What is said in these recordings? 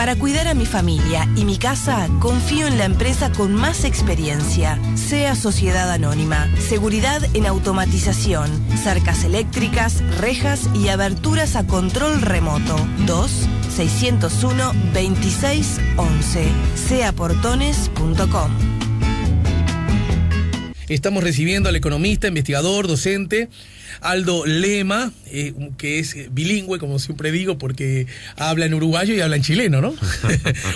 Para cuidar a mi familia y mi casa, confío en la empresa con más experiencia. SEA Sociedad Anónima. Seguridad en automatización, cercas eléctricas, rejas y aberturas a control remoto. 2-601-2611. seaportones.com. Estamos recibiendo al economista, investigador, docente Aldo Lema, que es bilingüe, como siempre digo, porque habla en uruguayo y habla en chileno, ¿no?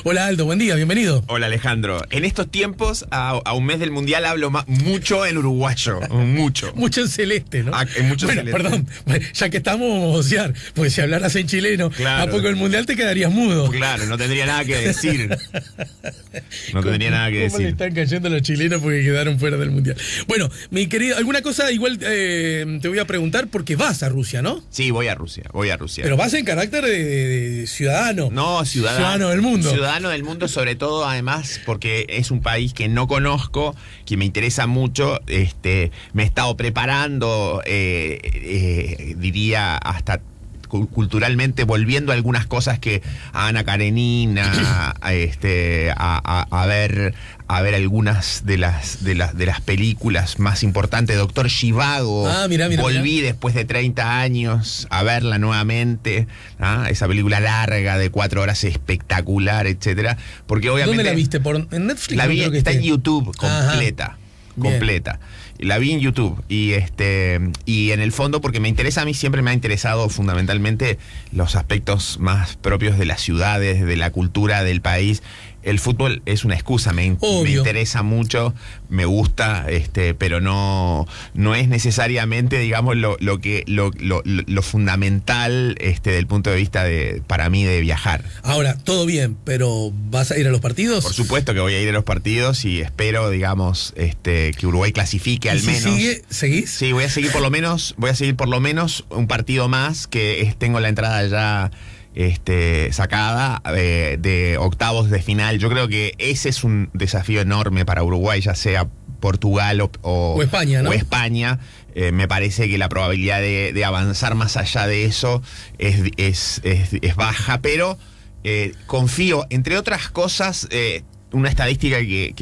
Hola Aldo, buen día, bienvenido. Hola Alejandro. En estos tiempos, a un mes del Mundial, hablo mucho en uruguayo, mucho. Mucho en celeste, ¿no? Mucho bueno, celeste. Perdón, ya que estamos, vamos a vocear, porque si hablaras en chileno, claro, ¿a poco el Mundial te quedarías mudo? Claro, no tendría nada que decir. No tendría nada que ¿Cómo decir. le están cayendo los chilenos porque quedaron fuera del Mundial? Bueno, mi querido, alguna cosa igual te voy a preguntar porque vas a Rusia, ¿no? Sí, voy a Rusia. Pero vas en carácter de ciudadano. No, ciudadano del mundo. Ciudadano del mundo, sobre todo, además, porque es un país que no conozco, que me interesa mucho. Me he estado preparando, diría, hasta culturalmente, volviendo a algunas cosas que a Ana Karenina, a ver algunas de las películas más importantes. Doctor Zhivago, mira, volví después de 30 años a verla nuevamente, esa película larga de 4 horas, espectacular, etcétera, porque obviamente... ¿Dónde la viste? ¿En Netflix? La vi, creo que está en YouTube, completa. Ajá. Completa. La vi en YouTube y en el fondo, porque a mí siempre me ha interesado fundamentalmente los aspectos más propios de las ciudades, de la cultura del país. El fútbol es una excusa, me interesa mucho, me gusta, pero no es necesariamente, digamos, lo fundamental del punto de vista para mí de viajar. Ahora, todo bien, pero ¿vas a ir a los partidos? Por supuesto que voy a ir a los partidos y espero, digamos, que Uruguay clasifique al menos. ¿Seguís? Sí, voy a seguir por lo menos un partido más, que tengo la entrada ya sacada de octavos de final. Yo creo que ese es un desafío enorme para Uruguay, ya sea Portugal o España, ¿no? O España. Me parece que la probabilidad de avanzar más allá de eso es baja, pero confío, entre otras cosas, una estadística que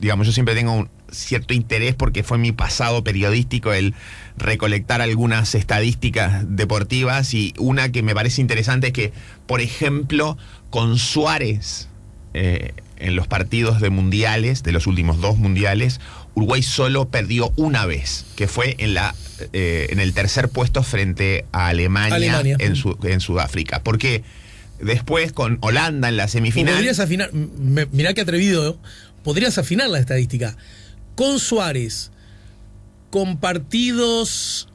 digamos, yo siempre tengo un cierto interés, porque fue mi pasado periodístico el recolectar algunas estadísticas deportivas, y una que me parece interesante es que, por ejemplo, con Suárez en los partidos de mundiales, de los últimos 2 mundiales, Uruguay solo perdió una vez, que fue en el tercer puesto frente a Alemania. En Sudáfrica, porque después con Holanda en la semifinal... Podrías afinar, mirá qué atrevido, podrías afinar la estadística. Con Suárez, con partidos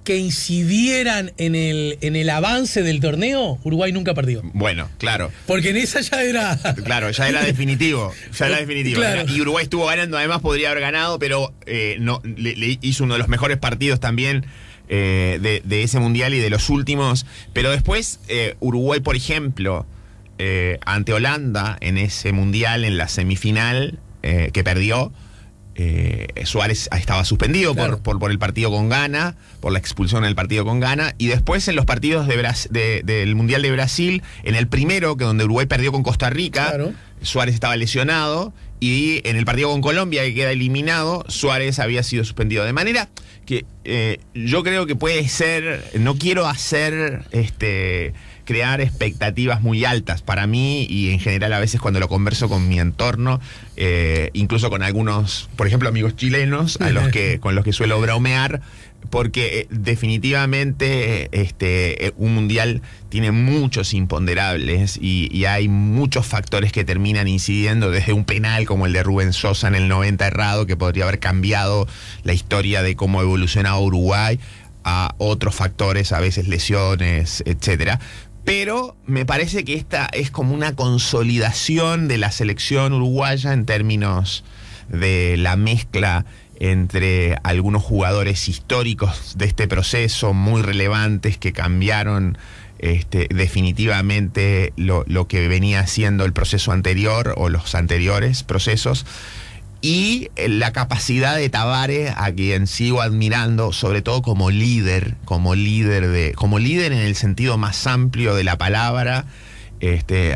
que incidieran en el avance del torneo, Uruguay nunca perdió. Bueno, claro. Porque en esa ya era... Claro, ya era definitivo. Claro. Y Uruguay estuvo ganando, además podría haber ganado, pero le hizo uno de los mejores partidos también de ese mundial y de los últimos. Pero después, Uruguay, por ejemplo, ante Holanda en ese mundial, en la semifinal, que perdió, Suárez estaba suspendido, claro, por el partido con Ghana, por la expulsión del partido con Ghana, y después en los partidos del Mundial de Brasil, en el primero, que donde Uruguay perdió con Costa Rica, claro, Suárez estaba lesionado, y en el partido con Colombia, que queda eliminado, Suárez había sido suspendido. De manera que yo creo que puede ser, no quiero crear expectativas muy altas para mí, y en general a veces cuando lo converso con mi entorno, incluso con algunos, por ejemplo, amigos chilenos con los que suelo bromear, porque definitivamente un mundial tiene muchos imponderables y hay muchos factores que terminan incidiendo, desde un penal como el de Rubén Sosa en el 90 errado, que podría haber cambiado la historia de cómo evolucionaba Uruguay, a otros factores, a veces lesiones, etcétera. Pero me parece que esta es como una consolidación de la selección uruguaya en términos de la mezcla entre algunos jugadores históricos de este proceso, muy relevantes, que cambiaron definitivamente lo que venía siendo el proceso anterior o los anteriores procesos, y la capacidad de Tabárez, a quien sigo admirando, sobre todo como líder en el sentido más amplio de la palabra,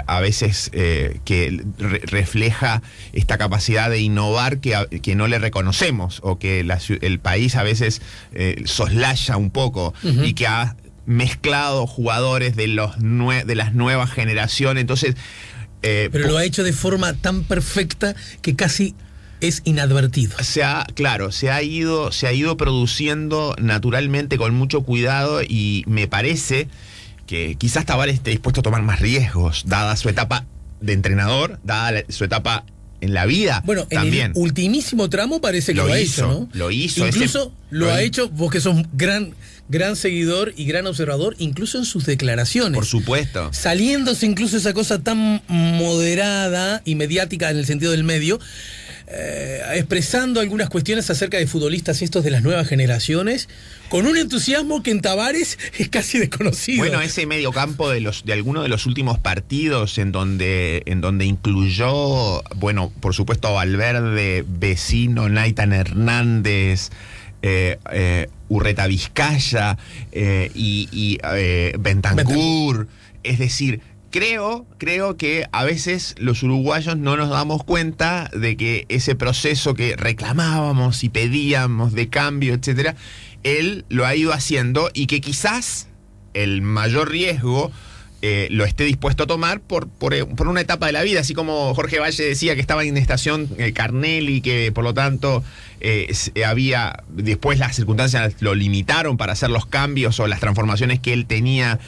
a veces que refleja esta capacidad de innovar que no le reconocemos, o que el país a veces soslaya un poco, y que ha mezclado jugadores de las nuevas generaciones. Entonces, pero lo ha hecho de forma tan perfecta que casi es inadvertido. Se ha ido produciendo naturalmente con mucho cuidado, y me parece que quizás Tavares esté dispuesto a tomar más riesgos, dada su etapa de entrenador, dada su etapa en la vida. Bueno, también. En el ultimísimo tramo parece que lo ha hecho, ¿no? Lo hizo. Incluso lo ha hecho, vos que sos gran seguidor y gran observador, incluso en sus declaraciones. Por supuesto. Saliéndose incluso esa cosa tan moderada y mediática en el sentido del medio, expresando algunas cuestiones acerca de futbolistas estos de las nuevas generaciones, con un entusiasmo que en Tavares es casi desconocido. Bueno, ese mediocampo de alguno de los últimos partidos en donde incluyó, bueno, por supuesto, Valverde, Vecino, Naitan Hernández, Urreta Vizcaya y Bentancur. Es decir, creo que a veces los uruguayos no nos damos cuenta de que ese proceso que reclamábamos y pedíamos de cambio, etcétera, él lo ha ido haciendo, y que quizás el mayor riesgo lo esté dispuesto a tomar por una etapa de la vida, así como Jorge Valle decía que estaba en estación Carnel, y que por lo tanto después las circunstancias lo limitaron para hacer los cambios o las transformaciones que él tenía,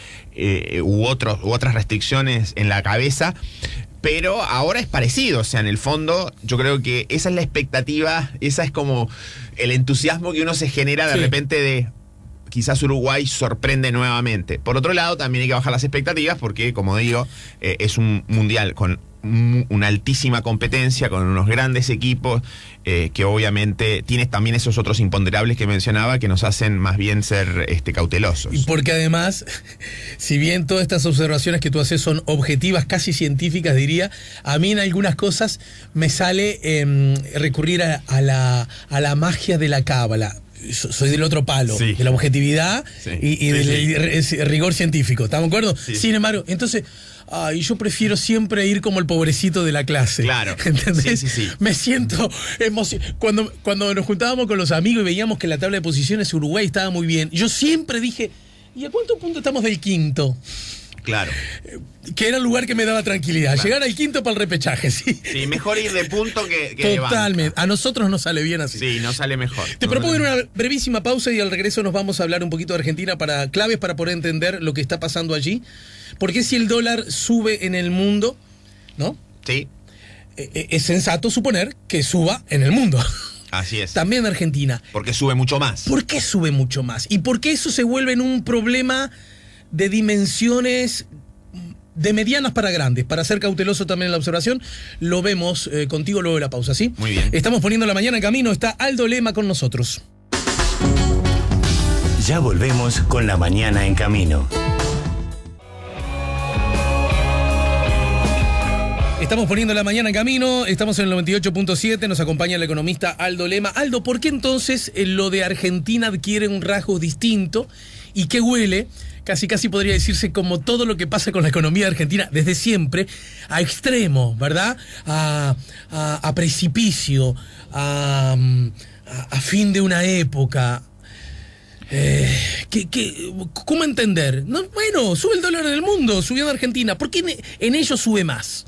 u otras restricciones en la cabeza. Pero ahora es parecido, o sea, en el fondo yo creo que esa es la expectativa, esa es como el entusiasmo que uno se genera de repente de quizás Uruguay sorprende nuevamente. Por otro lado, también hay que bajar las expectativas porque, como digo, es un mundial con una altísima competencia, con unos grandes equipos, que obviamente tienes también esos otros imponderables que mencionaba, que nos hacen más bien ser cautelosos. Y porque además, si bien todas estas observaciones que tú haces son objetivas, casi científicas, diría, a mí en algunas cosas me sale recurrir a la magia de la cábala. Soy del otro palo, de la objetividad y del rigor científico, ¿estamos de acuerdo? Sí. Sin embargo, entonces, yo prefiero siempre ir como el pobrecito de la clase. Claro. ¿Entendés? Sí. Me siento emocionado. Cuando nos juntábamos con los amigos y veíamos que la tabla de posiciones Uruguay estaba muy bien, yo siempre dije, ¿y a cuánto punto estamos del quinto? Claro. Que era el lugar que me daba tranquilidad. Claro. Llegar al quinto para el repechaje, sí. Sí, mejor ir de punto que Totalmente. De banca. A nosotros nos sale bien así. Sí, nos sale mejor. Te propongo una brevísima pausa, y al regreso nos vamos a hablar un poquito de Argentina, claves para poder entender lo que está pasando allí. Porque si el dólar sube en el mundo, ¿no? Sí. Es sensato suponer que suba en el mundo. Así es. También en Argentina. Porque sube mucho más. ¿Por qué sube mucho más? ¿Y por qué eso se vuelve en un problema de dimensiones de medianas para grandes? Para ser cauteloso también en la observación, lo vemos contigo luego de la pausa, ¿sí? Muy bien. Estamos poniendo la mañana en camino, está Aldo Lema con nosotros. Ya volvemos con la mañana en camino. Estamos poniendo la mañana en camino, estamos en el 98.7, nos acompaña el economista Aldo Lema. Aldo, ¿por qué entonces lo de Argentina adquiere un rasgo distinto y que huele, casi podría decirse como todo lo que pasa con la economía de Argentina desde siempre, a extremo, ¿verdad? A precipicio, a fin de una época? ¿Cómo entender? No, bueno, sube el dólar en el mundo, subió en Argentina, ¿por qué en ellos sube más?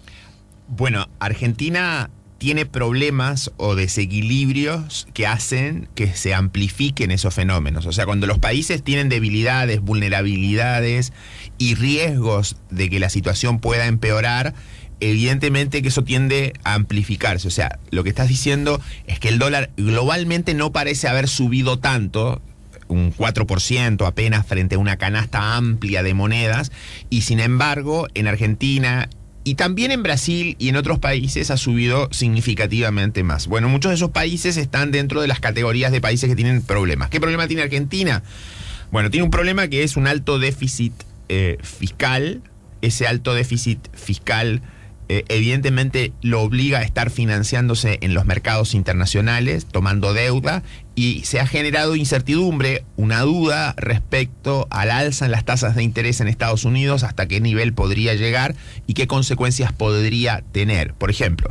Bueno, Argentina tiene problemas o desequilibrios que hacen que se amplifiquen esos fenómenos. O sea, cuando los países tienen debilidades, vulnerabilidades y riesgos de que la situación pueda empeorar, evidentemente que eso tiende a amplificarse. O sea, lo que estás diciendo es que el dólar globalmente no parece haber subido tanto, un 4% apenas frente a una canasta amplia de monedas, y sin embargo, en Argentina y también en Brasil y en otros países ha subido significativamente más. Bueno, muchos de esos países están dentro de las categorías de países que tienen problemas. ¿Qué problema tiene Argentina? Bueno, tiene un problema que es un alto déficit fiscal. Ese alto déficit fiscal evidentemente lo obliga a estar financiándose en los mercados internacionales, tomando deuda, y se ha generado incertidumbre, una duda respecto al alza en las tasas de interés en Estados Unidos, hasta qué nivel podría llegar y qué consecuencias podría tener. Por ejemplo,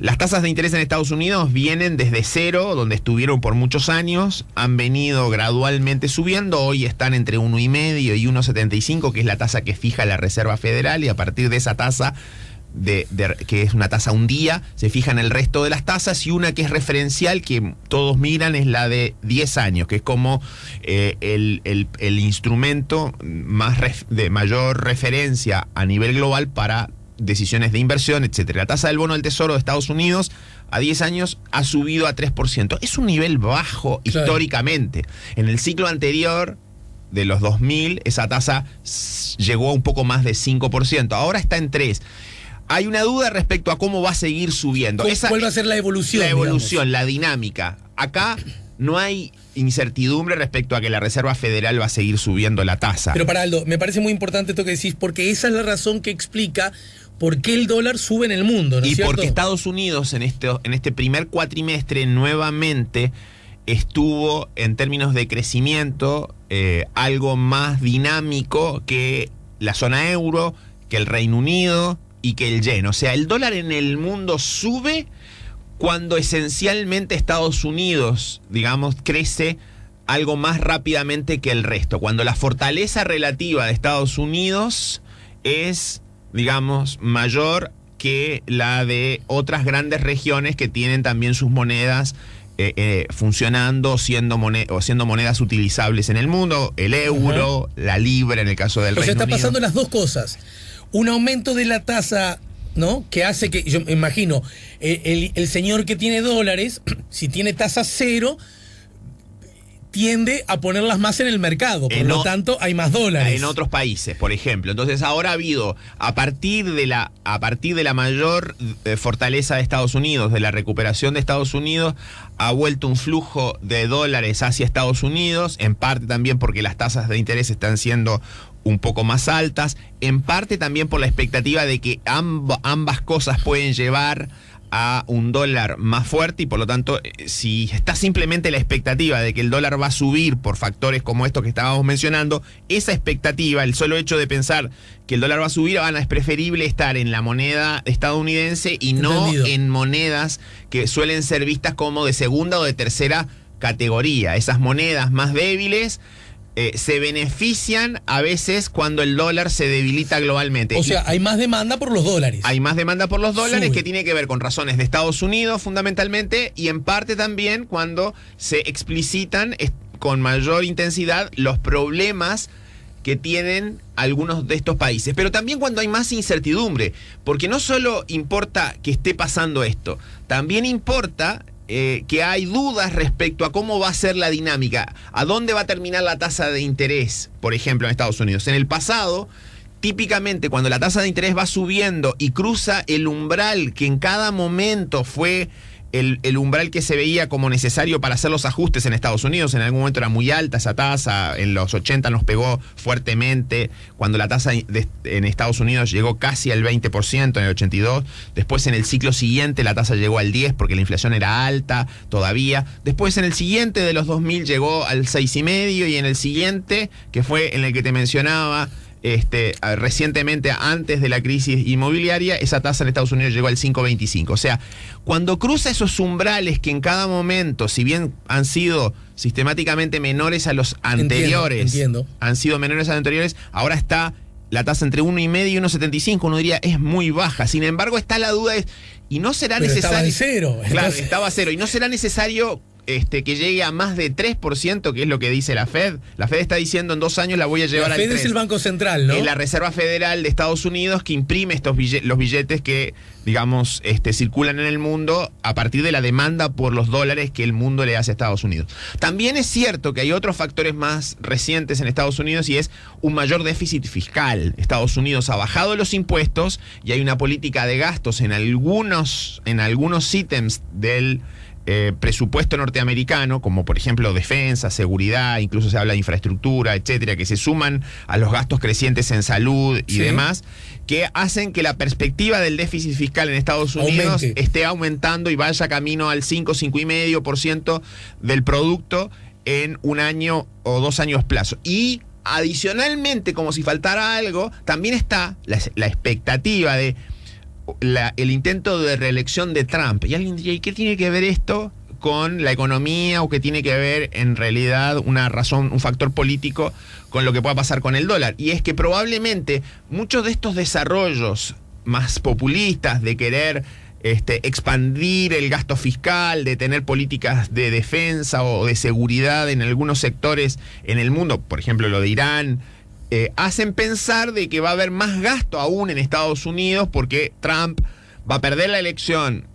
las tasas de interés en Estados Unidos vienen desde cero, donde estuvieron por muchos años, han venido gradualmente subiendo, hoy están entre 1,5 y 1,75, que es la tasa que fija la Reserva Federal, y a partir de esa tasa, que es una tasa un día, se fijan el resto de las tasas, y una que es referencial, que todos miran, es la de 10 años, que es como el instrumento de mayor referencia a nivel global para decisiones de inversión, etcétera. La tasa del bono del Tesoro de Estados Unidos a 10 años ha subido a 3%. Es un nivel bajo históricamente. En el ciclo anterior de los 2000, esa tasa llegó a un poco más de 5%. Ahora está en 3%. Hay una duda respecto a cómo va a seguir subiendo. ¿Cuál va a ser la evolución? La evolución, la dinámica. Acá no hay incertidumbre respecto a que la Reserva Federal va a seguir subiendo la tasa. Pero para Aldo, me parece muy importante esto que decís, porque esa es la razón que explica por qué el dólar sube en el mundo, ¿no es cierto? Y porque Estados Unidos en este primer cuatrimestre nuevamente estuvo, en términos de crecimiento, algo más dinámico que la zona euro, que el Reino Unido y que el yen. O sea, el dólar en el mundo sube cuando esencialmente Estados Unidos, digamos, crece algo más rápidamente que el resto. Cuando la fortaleza relativa de Estados Unidos es, digamos, mayor que la de otras grandes regiones que tienen también sus monedas funcionando, siendo monedas utilizables en el mundo, el euro, la libra en el caso del Reino Unido. O sea, está pasando las dos cosas. Un aumento de la tasa, ¿no? Que hace que, yo me imagino, el señor que tiene dólares, si tiene tasa cero, tiende a ponerlas más en el mercado, por lo tanto hay más dólares. En otros países, por ejemplo. Entonces ahora ha habido, a partir de la mayor fortaleza de Estados Unidos, de la recuperación de Estados Unidos, ha vuelto un flujo de dólares hacia Estados Unidos, en parte también porque las tasas de interés están siendo un poco más altas, en parte también por la expectativa de que ambas cosas pueden llevar a un dólar más fuerte, y por lo tanto, si está simplemente la expectativa de que el dólar va a subir por factores como estos que estábamos mencionando, esa expectativa, el solo hecho de pensar que el dólar va a subir, es preferible estar en la moneda estadounidense y no en monedas que suelen ser vistas como de segunda o de tercera categoría. Esas monedas más débiles se benefician a veces cuando el dólar se debilita globalmente. O sea, hay más demanda por los dólares. Hay más demanda por los dólares, que tiene que ver con razones de Estados Unidos fundamentalmente, y en parte también cuando se explicitan con mayor intensidad los problemas que tienen algunos de estos países. Pero también cuando hay más incertidumbre, porque no solo importa que esté pasando esto, también importa que hay dudas respecto a cómo va a ser la dinámica, a dónde va a terminar la tasa de interés, por ejemplo, en Estados Unidos. En el pasado, típicamente cuando la tasa de interés va subiendo y cruza el umbral que en cada momento fue el umbral que se veía como necesario para hacer los ajustes en Estados Unidos, en algún momento era muy alta esa tasa, en los 80 nos pegó fuertemente, cuando la tasa en Estados Unidos llegó casi al 20% en el 82, después en el ciclo siguiente la tasa llegó al 10% porque la inflación era alta todavía, después en el siguiente de los 2000 llegó al 6,5%, y en el siguiente, que fue en el que te mencionaba, recientemente, antes de la crisis inmobiliaria, esa tasa en Estados Unidos llegó al 5,25. O sea, cuando cruza esos umbrales que en cada momento, si bien han sido sistemáticamente menores a los anteriores, han sido menores a los anteriores, ahora está la tasa entre 1,5 y 1,75. Uno diría, es muy baja. Sin embargo, está la duda, y no será necesario. Estaba en cero. Claro, estaba a cero. Y no será necesario que llegue a más de 3%, que es lo que dice la Fed. La Fed está diciendo en 2 años la voy a llevar al 3%. La Fed es el Banco Central, ¿no? Es la Reserva Federal de Estados Unidos, que imprime los billetes que, digamos, circulan en el mundo a partir de la demanda por los dólares que el mundo le hace a Estados Unidos. También es cierto que hay otros factores más recientes en Estados Unidos, y es un mayor déficit fiscal. Estados Unidos ha bajado los impuestos y hay una política de gastos en algunos ítems del presupuesto norteamericano, como por ejemplo defensa, seguridad, incluso se habla de infraestructura, etcétera, que se suman a los gastos crecientes en salud y demás, que hacen que la perspectiva del déficit fiscal en Estados Unidos esté aumentando y vaya camino al 5,5% del producto en un año o 2 años plazo. Y adicionalmente, como si faltara algo, también está la expectativa de el intento de reelección de Trump. Y alguien diría, ¿y qué tiene que ver esto con la economía o qué tiene que ver en realidad una razón, un factor político con lo que pueda pasar con el dólar? Y es que probablemente muchos de estos desarrollos más populistas de querer expandir el gasto fiscal, de tener políticas de defensa o de seguridad en algunos sectores en el mundo, por ejemplo lo de Irán, hacen pensar de que va a haber más gasto aún en Estados Unidos porque Trump va a perder la elección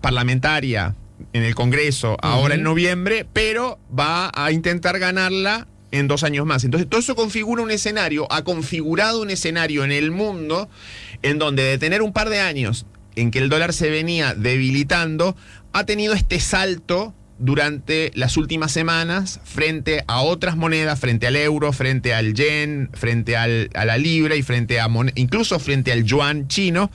parlamentaria en el Congreso ahora en noviembre, pero va a intentar ganarla en 2 años más. Entonces todo eso configura un escenario, ha configurado un escenario en el mundo en donde de tener un par de años en que el dólar se venía debilitando, ha tenido este salto durante las últimas semanas frente a otras monedas, frente al euro, frente al yen, frente a la libra y incluso frente al yuan chino,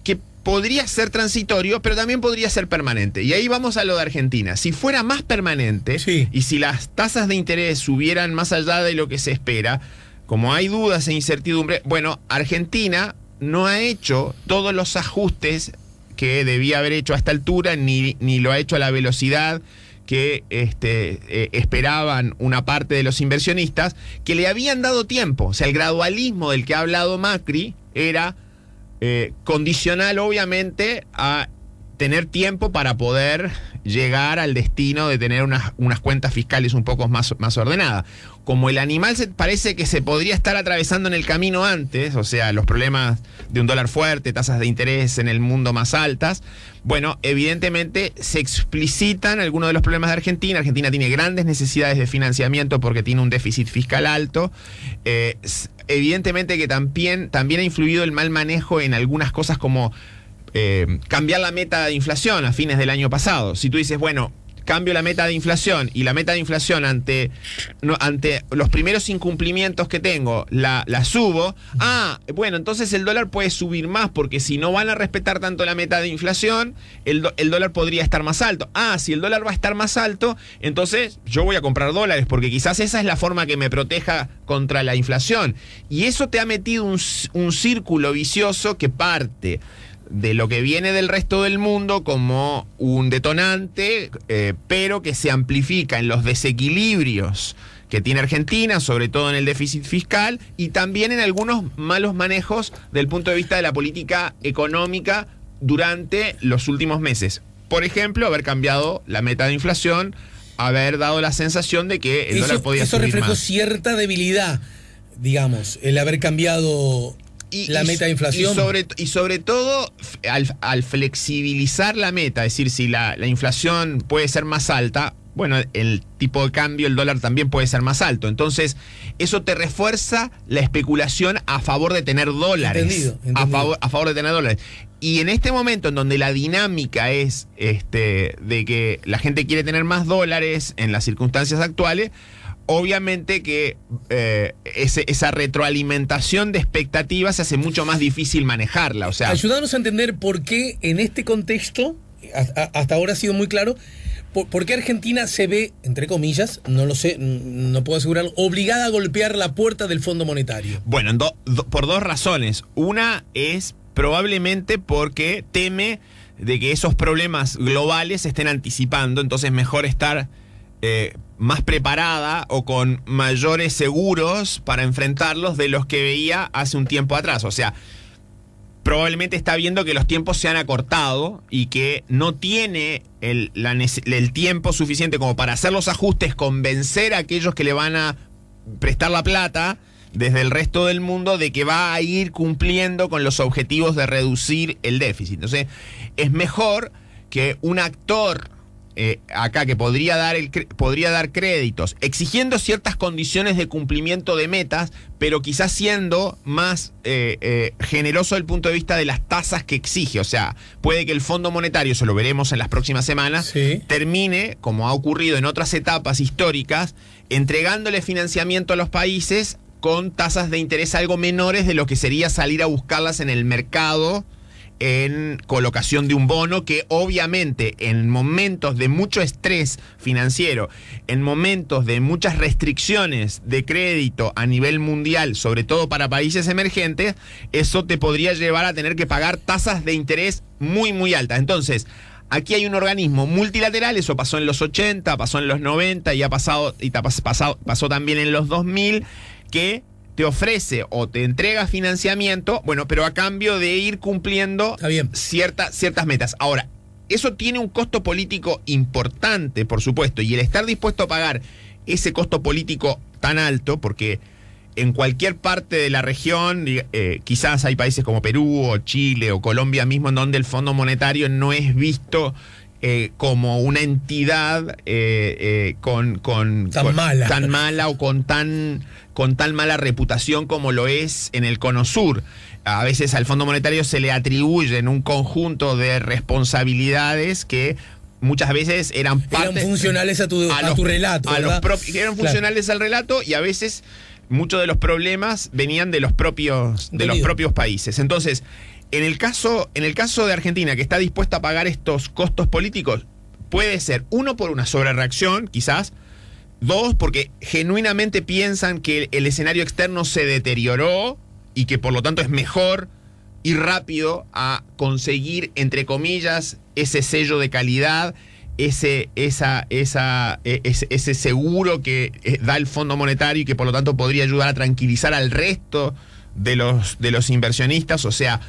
que podría ser transitorio, pero también podría ser permanente. Y ahí vamos a lo de Argentina. Si fuera más permanente y si las tasas de interés subieran más allá de lo que se espera, como hay dudas e incertidumbre, bueno, Argentina no ha hecho todos los ajustes que debía haber hecho a esta altura, ni lo ha hecho a la velocidad que esperaban una parte de los inversionistas, que le habían dado tiempo. O sea, el gradualismo del que ha hablado Macri era condicional, obviamente, a tener tiempo para poder llegar al destino de tener unas cuentas fiscales un poco más ordenadas. Como el animal parece que se podría estar atravesando en el camino antes, o sea, los problemas de un dólar fuerte, tasas de interés en el mundo más altas, bueno, evidentemente se explicitan algunos de los problemas de Argentina. Argentina tiene grandes necesidades de financiamiento porque tiene un déficit fiscal alto. Evidentemente que también ha influido el mal manejo en algunas cosas como cambiar la meta de inflación a fines del año pasado. Si tú dices, bueno, cambio la meta de inflación y la meta de inflación ante los primeros incumplimientos que tengo la subo, bueno, entonces el dólar puede subir más porque si no van a respetar tanto la meta de inflación, el dólar podría estar más alto. Si el dólar va a estar más alto, entonces yo voy a comprar dólares porque quizás esa es la forma que me proteja contra la inflación. Y eso te ha metido un círculo vicioso que parte de lo que viene del resto del mundo como un detonante, pero que se amplifica en los desequilibrios que tiene Argentina, sobre todo en el déficit fiscal, y también en algunos malos manejos del punto de vista de la política económica durante los últimos meses. Por ejemplo, haber cambiado la meta de inflación, haber dado la sensación de que el dólar podía subir más. Eso reflejó cierta debilidad, digamos, el haber cambiado la meta de inflación. Y sobre todo, al flexibilizar la meta, es decir, si la inflación puede ser más alta, bueno, el tipo de cambio, el dólar también puede ser más alto. Entonces, eso te refuerza la especulación a favor de tener dólares. Entendido. A favor de tener dólares. Y en este momento en donde la dinámica es de que la gente quiere tener más dólares en las circunstancias actuales, obviamente que esa retroalimentación de expectativas se hace mucho más difícil manejarla. O sea, ayúdanos a entender por qué en este contexto, hasta ahora ha sido muy claro, por qué Argentina se ve, entre comillas, no lo sé, no puedo asegurarlo, obligada a golpear la puerta del Fondo Monetario. Bueno, por 2 razones. Una es probablemente porque teme de que esos problemas globales se estén anticipando, entonces mejor estar más preparada o con mayores seguros para enfrentarlos de los que veía hace un tiempo atrás. O sea, probablemente está viendo que los tiempos se han acortado y que no tiene el tiempo suficiente como para hacer los ajustes, convencer a aquellos que le van a prestar la plata desde el resto del mundo de que va a ir cumpliendo con los objetivos de reducir el déficit. Entonces, es mejor que un actor acá que podría dar créditos, exigiendo ciertas condiciones de cumplimiento de metas, pero quizás siendo más generoso desde el punto de vista de las tasas que exige. O sea, puede que el Fondo Monetario, eso lo veremos en las próximas semanas, Sí. termine, como ha ocurrido en otras etapas históricas, entregándole financiamiento a los países con tasas de interés algo menores de lo que sería salir a buscarlas en el mercado en colocación de un bono, que obviamente en momentos de mucho estrés financiero, en momentos de muchas restricciones de crédito a nivel mundial, sobre todo para países emergentes, eso te podría llevar a tener que pagar tasas de interés muy, muy altas. Entonces, aquí hay un organismo multilateral, eso pasó en los 80, pasó en los 90 y pasó también en los 2000, que te ofrece o te entrega financiamiento, bueno, pero a cambio de ir cumpliendo ciertas metas. Ahora, eso tiene un costo político importante, por supuesto, y el estar dispuesto a pagar ese costo político tan alto, porque en cualquier parte de la región, quizás hay países como Perú o Chile o Colombia mismo, en donde el Fondo Monetario no es visto como una entidad tan mala o con tan mala reputación como lo es en el Cono Sur. A veces al Fondo Monetario se le atribuyen un conjunto de responsabilidades que muchas veces eran funcionales a tu relato, eran funcionales al relato, y a veces muchos de los problemas venían de los propios países. Entonces, en el caso de Argentina, que está dispuesta a pagar estos costos políticos, puede ser, uno, por una sobrereacción, quizás; dos, porque genuinamente piensan que el escenario externo se deterioró y que por lo tanto es mejor ir rápido a conseguir, entre comillas, ese sello de calidad, ese seguro que da el Fondo Monetario, y que por lo tanto podría ayudar a tranquilizar al resto de los inversionistas. O sea,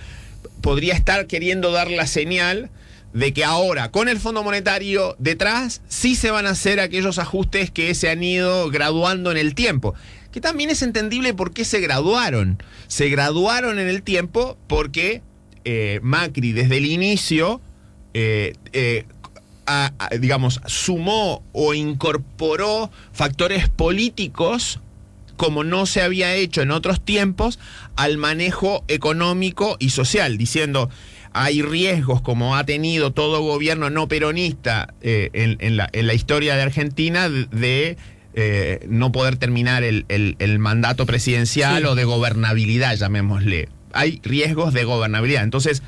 podría estar queriendo dar la señal de que ahora, con el Fondo Monetario detrás, sí se van a hacer aquellos ajustes que se han ido graduando en el tiempo. Que también es entendible por qué se graduaron. Se graduaron en el tiempo porque Macri, desde el inicio, digamos, sumó o incorporó factores políticos, como no se había hecho en otros tiempos, al manejo económico y social, diciendo: hay riesgos, como ha tenido todo gobierno no peronista en la historia de Argentina, de no poder terminar el mandato presidencial, o de gobernabilidad, llamémosle. Hay riesgos de gobernabilidad. Entonces,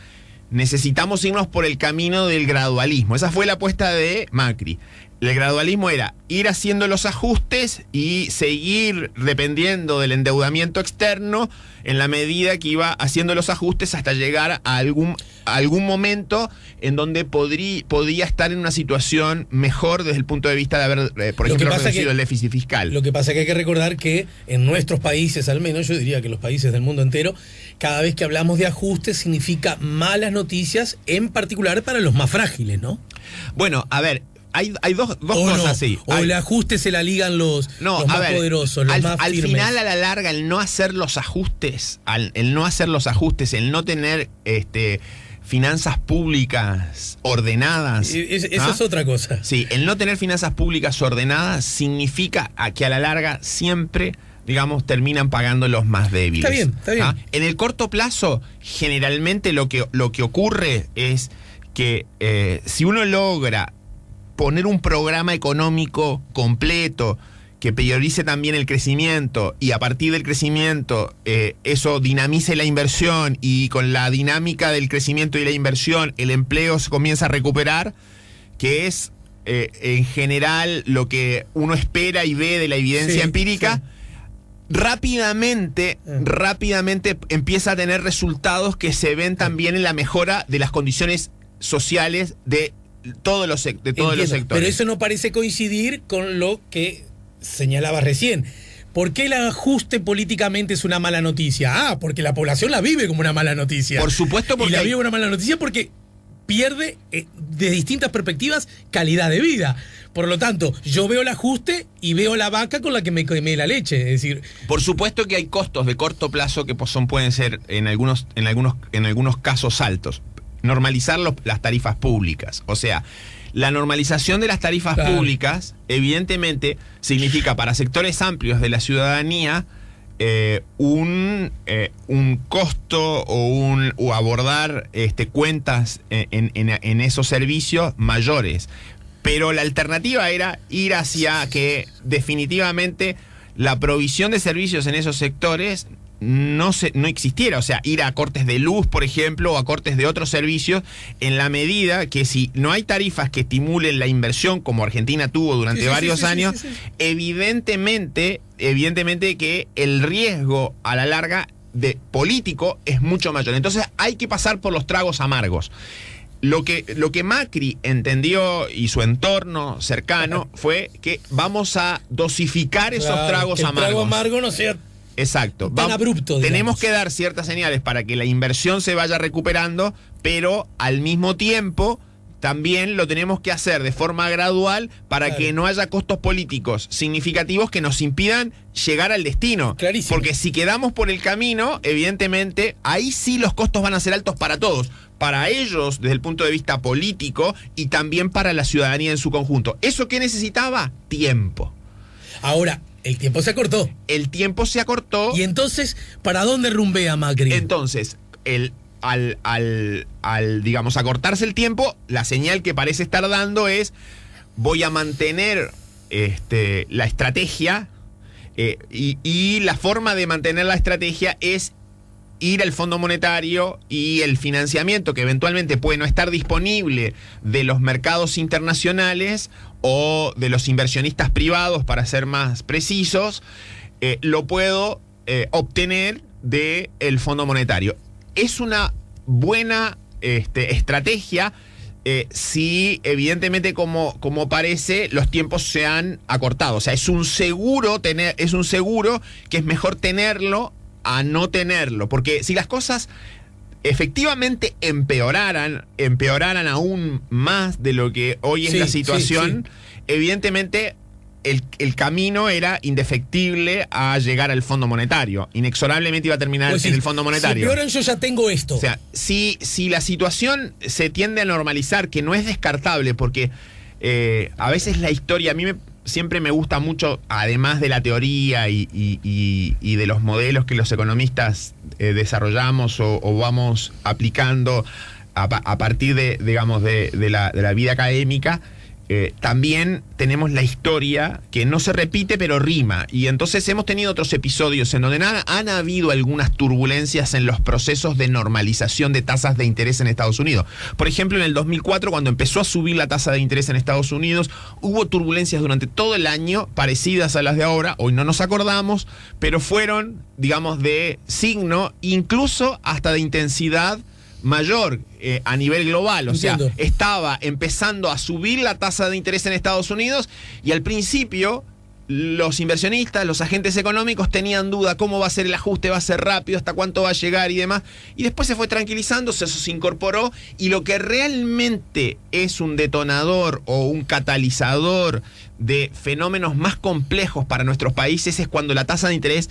necesitamos irnos por el camino del gradualismo. Esa fue la apuesta de Macri. El gradualismo era ir haciendo los ajustes y seguir dependiendo del endeudamiento externo en la medida que iba haciendo los ajustes, hasta llegar a algún momento en donde podía estar en una situación mejor desde el punto de vista de haber, por ejemplo, reducido el déficit fiscal. Lo que pasa es que hay que recordar que en nuestros países, al menos, yo diría que los países del mundo entero, cada vez que hablamos de ajustes significa malas noticias, en particular para los más frágiles, ¿no? Bueno, a ver, hay dos cosas así. O el ajuste se la ligan los más poderosos, los más firmes. Al final, a la larga, el no hacer los ajustes, el no tener finanzas públicas ordenadas. Esa es otra cosa. Sí, el no tener finanzas públicas ordenadas significa que a la larga siempre, digamos, terminan pagando los más débiles. Está bien. En el corto plazo, generalmente lo que ocurre es que si uno logra poner un programa económico completo que priorice también el crecimiento, y a partir del crecimiento eso dinamice la inversión, y con la dinámica del crecimiento y la inversión el empleo se comienza a recuperar, que es en general lo que uno espera y ve de la evidencia empírica, rápidamente empieza a tener resultados que se ven también en la mejora de las condiciones sociales de todos los sectores. Pero eso no parece coincidir con lo que señalaba recién. ¿Por qué el ajuste políticamente es una mala noticia? Porque la población la vive como una mala noticia. Por supuesto, porque y la vive como una mala noticia porque pierde, de distintas perspectivas, calidad de vida. Por lo tanto, yo veo el ajuste y veo la vaca con la que me quemé la leche. Es decir, por supuesto que hay costos de corto plazo que pueden ser en algunos casos altos. Normalizar las tarifas públicas. O sea, La normalización de las tarifas públicas, evidentemente, significa para sectores amplios de la ciudadanía un costo o abordar cuentas en esos servicios mayores. Pero la alternativa era ir hacia que definitivamente la provisión de servicios en esos sectores no existiera, o sea, ir a cortes de luz, por ejemplo, o a cortes de otros servicios, en la medida que si no hay tarifas que estimulen la inversión, como Argentina tuvo durante varios años, evidentemente que el riesgo a la larga de político es mucho mayor. Entonces hay que pasar por los tragos amargos. Lo que Macri entendió y su entorno cercano fue que vamos a dosificar esos tragos amargos. El trago amargo no sea exacto. tan abrupto, digamos. Tenemos que dar ciertas señales para que la inversión se vaya recuperando, pero al mismo tiempo también lo tenemos que hacer de forma gradual para que no haya costos políticos significativos que nos impidan llegar al destino. Clarísimo. Porque si quedamos por el camino, evidentemente, ahí sí los costos van a ser altos para todos. Para ellos, desde el punto de vista político, y también para la ciudadanía en su conjunto. ¿Eso qué necesitaba? Tiempo. Ahora, el tiempo se acortó. El tiempo se acortó. Y entonces, ¿para dónde rumbea Macri? Entonces, al digamos, acortarse el tiempo, la señal que parece estar dando es: voy a mantener la estrategia, y la forma de mantener la estrategia es ir al Fondo Monetario, y el financiamiento que eventualmente puede no estar disponible de los mercados internacionales o de los inversionistas privados, para ser más precisos, lo puedo obtener del Fondo Monetario. Es una buena estrategia si evidentemente, como parece, los tiempos se han acortado. O sea, es un seguro que es mejor tenerlo a no tenerlo, porque si las cosas efectivamente empeoraran aún más de lo que hoy es la situación, evidentemente el camino era indefectible a llegar al Fondo Monetario. Inexorablemente iba a terminar en el Fondo Monetario. Si empeoran, yo ya tengo esto. O sea, si la situación se tiende a normalizar, que no es descartable, porque a veces la historia, a mí siempre me gusta mucho, además de la teoría y de los modelos que los economistas desarrollamos o vamos aplicando a partir de la vida académica, también tenemos la historia que no se repite pero rima, y entonces hemos tenido otros episodios en donde han habido algunas turbulencias en los procesos de normalización de tasas de interés en Estados Unidos. Por ejemplo, en el 2004, cuando empezó a subir la tasa de interés en Estados Unidos, hubo turbulencias durante todo el año parecidas a las de ahora. Hoy no nos acordamos, pero fueron, digamos, de signo, incluso hasta de intensidad mayor a nivel global. O sea, estaba empezando a subir la tasa de interés en Estados Unidos, y al principio los inversionistas, los agentes económicos tenían duda: ¿cómo va a ser el ajuste? ¿Va a ser rápido? ¿Hasta cuánto va a llegar? Y demás. Y después se fue tranquilizando, eso se incorporó, y lo que realmente es un detonador o un catalizador de fenómenos más complejos para nuestros países es cuando la tasa de interés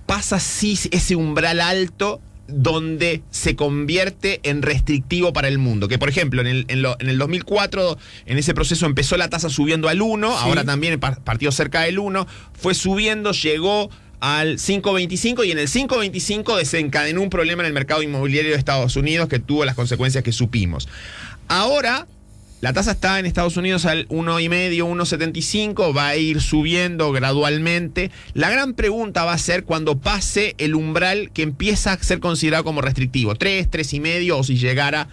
pasa ese umbral alto donde se convierte en restrictivo para el mundo. Que, por ejemplo, en el 2004, en ese proceso empezó la tasa subiendo al 1, ahora también partió cerca del 1, fue subiendo, llegó al 5.25, y en el 5.25 desencadenó un problema en el mercado inmobiliario de Estados Unidos que tuvo las consecuencias que supimos. Ahora la tasa está en Estados Unidos al 1,5, 1,75, va a ir subiendo gradualmente. La gran pregunta va a ser cuando pase el umbral que empieza a ser considerado como restrictivo, 3, 3,5, o si llegara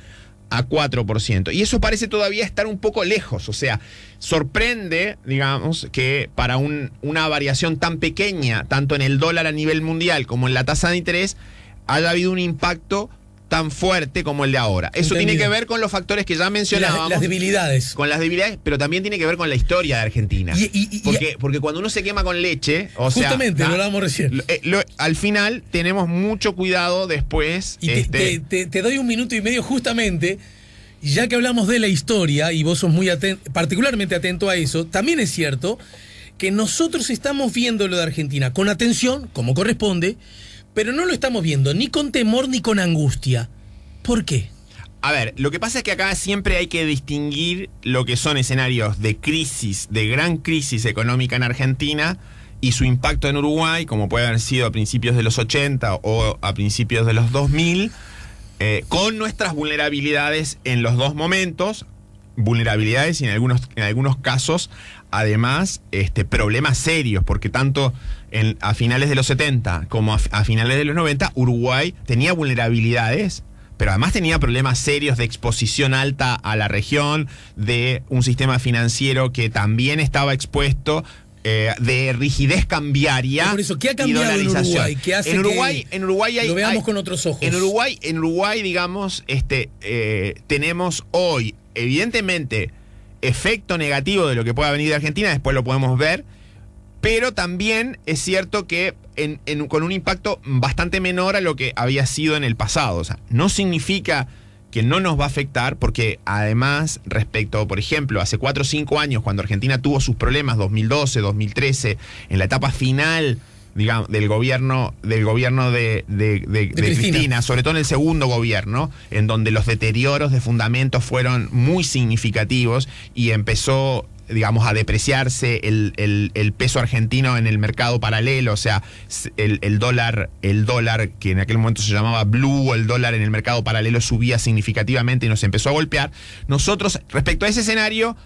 a 4%. Y eso parece todavía estar un poco lejos. O sea, sorprende, digamos, que para una variación tan pequeña, tanto en el dólar a nivel mundial como en la tasa de interés, haya habido un impacto tan fuerte como el de ahora. Eso tiene que ver con los factores que ya mencionábamos. Las debilidades. Con las debilidades, pero también tiene que ver con la historia de Argentina. Porque cuando uno se quema con leche, justamente, lo hablamos recién. Al final tenemos mucho cuidado después. Y te doy 1 minuto y medio justamente, ya que hablamos de la historia, y vos sos muy particularmente atento a eso, también es cierto que nosotros estamos viendo lo de Argentina con atención, como corresponde, pero no lo estamos viendo ni con temor ni con angustia. ¿Por qué? A ver, lo que pasa es que acá siempre hay que distinguir lo que son escenarios de crisis, de gran crisis económica en Argentina y su impacto en Uruguay, como puede haber sido a principios de los 80 o a principios de los 2000, con nuestras vulnerabilidades en los dos momentos, vulnerabilidades y en algunos casos, además, problemas serios, porque tanto a finales de los 70 como a finales de los 90, Uruguay tenía vulnerabilidades, pero además tenía problemas serios de exposición alta a la región, de un sistema financiero que también estaba expuesto, de rigidez cambiaria. Por eso, ¿qué ha cambiado en Uruguay? ¿Qué hace en Uruguay lo veamos con otros ojos? En Uruguay, digamos, tenemos hoy, evidentemente, efecto negativo de lo que pueda venir de Argentina, después lo podemos ver, pero también es cierto que con un impacto bastante menor a lo que había sido en el pasado. O sea, no significa que no nos va a afectar, porque además, respecto, por ejemplo, hace 4 o 5 años, cuando Argentina tuvo sus problemas, 2012, 2013, en la etapa final, digamos, del gobierno de Cristina, sobre todo en el segundo gobierno, en donde los deterioros de fundamentos fueron muy significativos y empezó, digamos, a depreciarse el peso argentino en el mercado paralelo, o sea, el dólar que en aquel momento se llamaba blue, o el dólar en el mercado paralelo subía significativamente y nos empezó a golpear. Nosotros, respecto a ese escenario,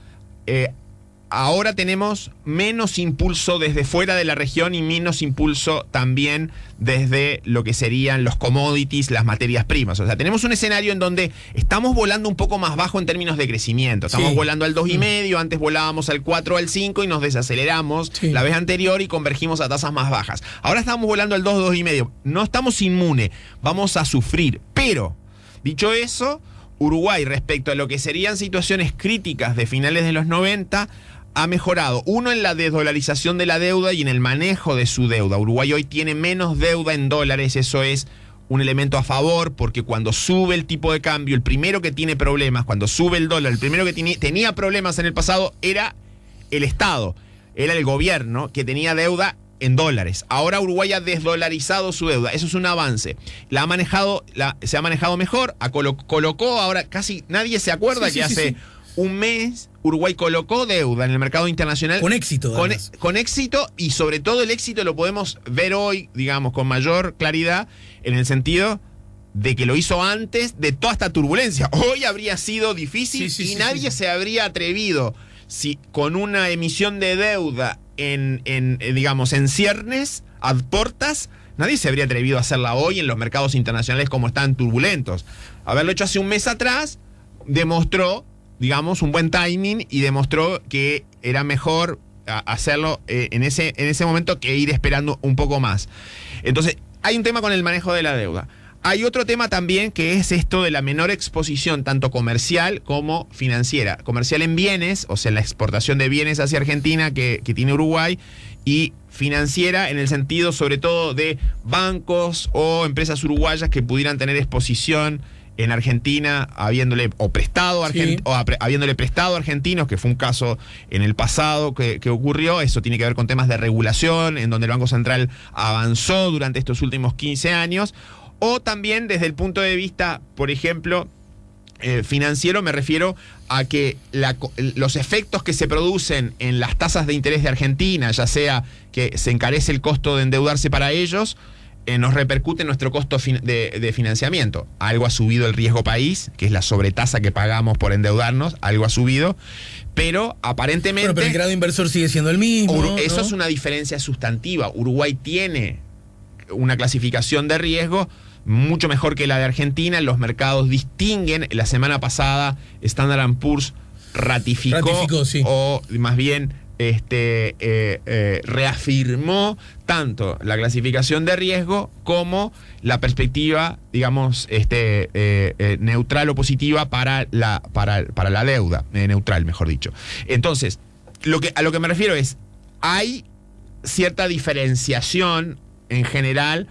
ahora tenemos menos impulso desde fuera de la región y menos impulso también desde lo que serían los commodities, las materias primas. O sea, tenemos un escenario en donde estamos volando un poco más bajo en términos de crecimiento. Estamos volando al 2,5, antes volábamos al 4 o al 5 y nos desaceleramos la vez anterior y convergimos a tasas más bajas. Ahora estamos volando al 2, 2,5. No estamos inmunes, vamos a sufrir. Pero, dicho eso, Uruguay, respecto a lo que serían situaciones críticas de finales de los 90, ha mejorado. Uno, en la desdolarización de la deuda y en el manejo de su deuda. Uruguay hoy tiene menos deuda en dólares, eso es un elemento a favor, porque cuando sube el tipo de cambio, el primero que tiene problemas, cuando sube el dólar, el primero que tenía problemas en el pasado era el Estado, era el gobierno que tenía deuda en dólares. Ahora Uruguay ha desdolarizado su deuda, eso es un avance. Se ha manejado mejor, colocó, ahora casi nadie se acuerda hace un mes Uruguay colocó deuda en el mercado internacional. Con éxito. Con éxito, y sobre todo el éxito lo podemos ver hoy, digamos, con mayor claridad, en el sentido de que lo hizo antes de toda esta turbulencia. Hoy habría sido difícil y nadie se habría atrevido, si con una emisión de deuda digamos, en ciernes, a portas, nadie se habría atrevido a hacerla hoy en los mercados internacionales como están turbulentos. Haberlo hecho hace un mes atrás demostró, digamos, un buen timing, y demostró que era mejor hacerlo en ese momento que ir esperando un poco más. Entonces, hay un tema con el manejo de la deuda. Hay otro tema también, que es esto de la menor exposición, tanto comercial como financiera. Comercial en bienes, o sea, la exportación de bienes hacia Argentina que tiene Uruguay, y financiera en el sentido sobre todo de bancos o empresas uruguayas que pudieran tener exposición en Argentina, habiéndole prestado a argentinos, que fue un caso en el pasado que ocurrió. Eso tiene que ver con temas de regulación, en donde el Banco Central avanzó durante estos últimos 15 años. O también desde el punto de vista, por ejemplo, financiero, me refiero a que los efectos que se producen en las tasas de interés de Argentina, ya sea que se encarece el costo de endeudarse para ellos, nos repercute en nuestro costo de financiamiento. Algo ha subido el riesgo país, que es la sobretasa que pagamos por endeudarnos, algo ha subido, pero aparentemente... Bueno, pero el grado inversor sigue siendo el mismo, Eso, ¿no? es una diferencia sustantiva. Uruguay tiene una clasificación de riesgo mucho mejor que la de Argentina. Los mercados distinguen. La semana pasada Standard & Poor's ratificó o más bien reafirmó tanto la clasificación de riesgo como la perspectiva, digamos, neutral o positiva para la deuda, neutral, mejor dicho. Entonces, a lo que me refiero es, hay cierta diferenciación en general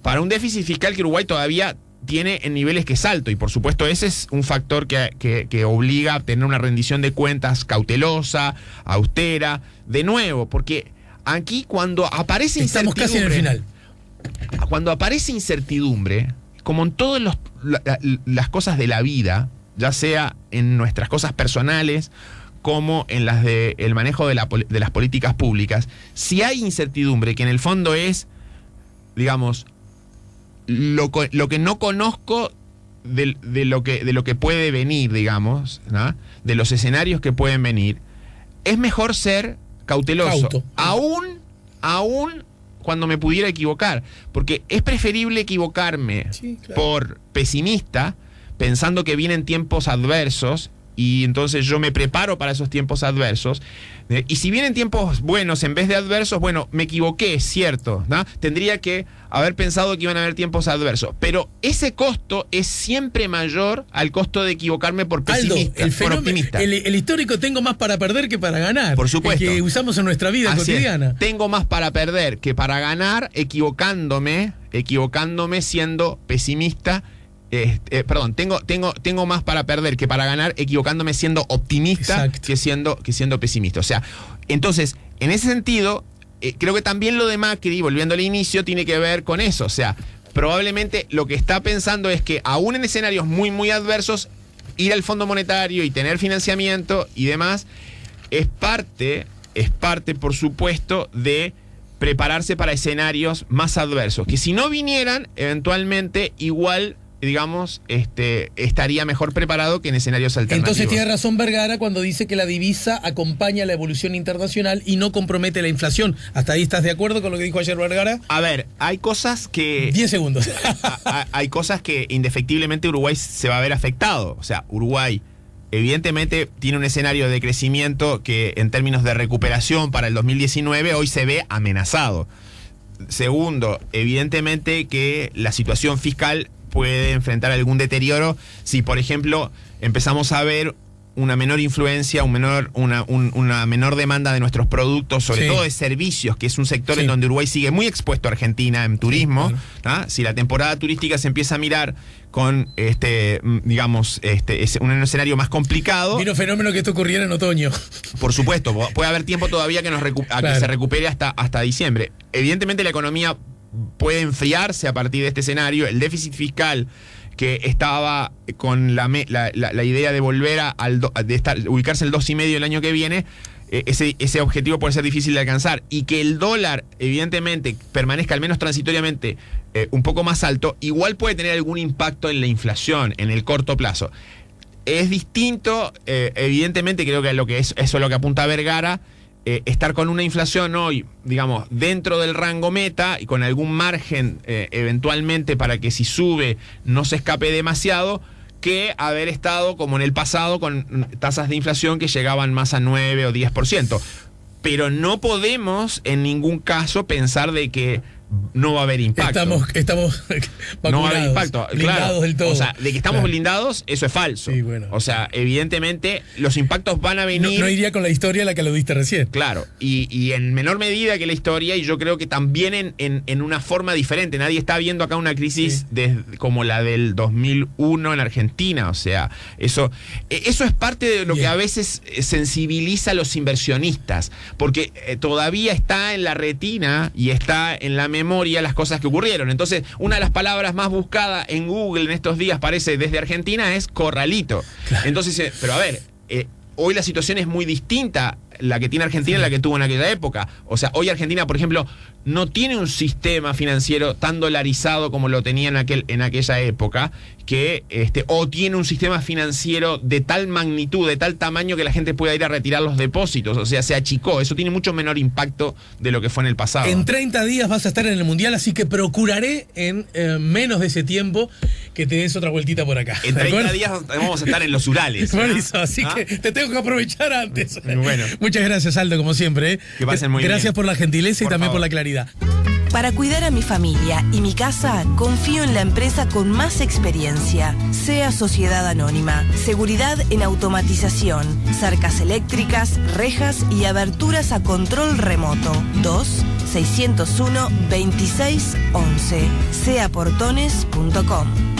para un déficit fiscal que Uruguay todavía tiene en niveles que es alto, y por supuesto ese es un factor que obliga a tener una rendición de cuentas cautelosa, austera, de nuevo, porque aquí cuando aparece Estamos casi en el final. Cuando aparece incertidumbre, como en todas las cosas de la vida, ya sea en nuestras cosas personales como en las del manejo de las políticas públicas, si hay incertidumbre, que en el fondo es, digamos, lo que no conozco de lo que puede venir, digamos, ¿no? De los escenarios que pueden venir, es mejor ser cauteloso, aún cuando me pudiera equivocar, porque es preferible equivocarme por pesimista, pensando que vienen tiempos adversos, y entonces yo me preparo para esos tiempos adversos. Y si vienen tiempos buenos en vez de adversos, bueno, me equivoqué, es cierto, ¿no? Tendría que haber pensado que iban a haber tiempos adversos. Pero ese costo es siempre mayor al costo de equivocarme por pesimista, Aldo, por optimista. El histórico tengo más para perder que para ganar. Por supuesto. El que usamos en nuestra vida Así cotidiana. Es. Tengo más para perder que para ganar, equivocándome siendo pesimista. Tengo más para perder que para ganar, equivocándome siendo optimista que siendo pesimista. O sea, entonces, en ese sentido, creo que también lo de Macri, volviendo al inicio, tiene que ver con eso. O sea, probablemente lo que está pensando es que aún en escenarios muy, muy adversos, ir al Fondo Monetario y tener financiamiento y demás, es parte, por supuesto, de prepararse para escenarios más adversos. Que si no vinieran, eventualmente, igual, digamos, estaría mejor preparado que en escenarios alternativos. Entonces tiene razón Vergara cuando dice que la divisa acompaña la evolución internacional y no compromete la inflación. ¿Hasta ahí estás de acuerdo con lo que dijo ayer Vergara? A ver, hay cosas que... 10 segundos. Hay cosas que indefectiblemente Uruguay se va a ver afectado. O sea, Uruguay evidentemente tiene un escenario de crecimiento que en términos de recuperación para el 2019 hoy se ve amenazado. Segundo, evidentemente que la situación fiscal puede enfrentar algún deterioro si, por ejemplo, empezamos a ver una menor influencia, una menor demanda de nuestros productos, sobre todo de servicios, que es un sector en donde Uruguay sigue muy expuesto a Argentina en turismo. Si la temporada turística se empieza a mirar con digamos, un escenario más complicado. Vino fenómeno que esto ocurriera en otoño. Por supuesto, puede haber tiempo todavía que que se recupere hasta diciembre. Evidentemente la economía puede enfriarse a partir de este escenario. El déficit fiscal, que estaba con la idea de volver ubicarse el 2,5 el año que viene, ese objetivo puede ser difícil de alcanzar, y que el dólar evidentemente permanezca al menos transitoriamente un poco más alto, igual puede tener algún impacto en la inflación en el corto plazo. Es distinto, evidentemente creo que eso es lo que apunta Vergara, estar con una inflación hoy, digamos, dentro del rango meta y con algún margen eventualmente para que si sube no se escape demasiado, que haber estado como en el pasado con tasas de inflación que llegaban más a 9 o 10%. Pero no podemos en ningún caso pensar de que no va a haber impacto. Estamos vacunados, no va a haber impacto, blindados del todo. O sea, de que estamos blindados, eso es falso. Sí, bueno. O sea, evidentemente los impactos van a venir. No iría con la historia a la que lo diste recién. Claro, y en menor medida que la historia, y yo creo que también en una forma diferente. Nadie está viendo acá una crisis como la del 2001 en Argentina. O sea, eso es parte de lo que a veces sensibiliza a los inversionistas, porque todavía está en la retina y está en la memoria las cosas que ocurrieron. Entonces, una de las palabras más buscadas en Google en estos días, parece, desde Argentina, es corralito. Claro. Entonces, pero a ver, hoy la situación es muy distinta la que tiene Argentina a la que tuvo en aquella época. O sea, hoy Argentina, por ejemplo, no tiene un sistema financiero tan dolarizado como lo tenía en aquella época, o tiene un sistema financiero de tal magnitud, de tal tamaño que la gente pueda ir a retirar los depósitos. O sea, se achicó. Eso tiene mucho menor impacto de lo que fue en el pasado. En 30 días vas a estar en el Mundial, así que procuraré en menos de ese tiempo que te des otra vueltita por acá. En 30 días vamos a estar en los Urales. Por eso, así que te tengo que aprovechar antes. Bueno. Muchas gracias, Aldo, como siempre. Que pasen muy bien. Gracias por la gentileza y también por la claridad. Para cuidar a mi familia y mi casa, confío en la empresa con más experiencia. SEA Sociedad Anónima. Seguridad en automatización, cercas eléctricas, rejas y aberturas a control remoto. 2-601-2611. seaportones.com